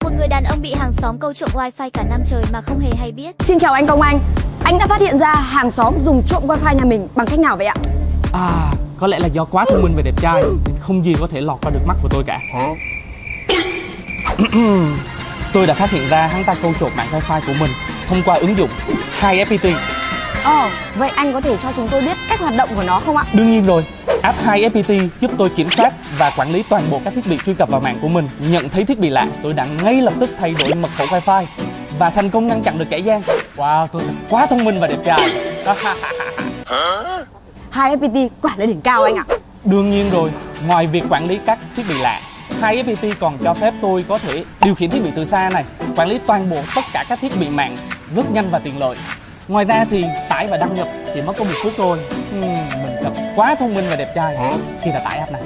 Một người đàn ông bị hàng xóm câu trộm wifi cả năm trời mà không hề hay biết. Xin chào anh công anh đã phát hiện ra hàng xóm dùng trộm wifi nhà mình bằng cách nào vậy ạ? Có lẽ là do quá thông minh và đẹp trai nên không gì có thể lọt qua được mắt của tôi cả. Tôi đã phát hiện ra hắn ta câu trộm mạng wifi của mình thông qua ứng dụng HiFPT. Vậy anh có thể cho chúng tôi biết cách hoạt động của nó không ạ? Đương nhiên rồi, app HiFPT giúp tôi kiểm soát và quản lý toàn bộ các thiết bị truy cập vào mạng của mình. Nhận thấy thiết bị lạ, tôi đã ngay lập tức thay đổi mật khẩu wifi và thành công ngăn chặn được kẻ gian. Wow, tôi thật quá thông minh và đẹp trai. HiFPT quả là đỉnh cao anh ạ. Đương nhiên rồi, ngoài việc quản lý các thiết bị lạ, HiFPT còn cho phép tôi có thể điều khiển thiết bị từ xa này, quản lý toàn bộ tất cả các thiết bị mạng rất nhanh và tiện lợi. Ngoài ra thì tải và đăng nhập chỉ mất có 1 phút thôi. Mình thật quá thông minh và đẹp trai khi đã tải app này.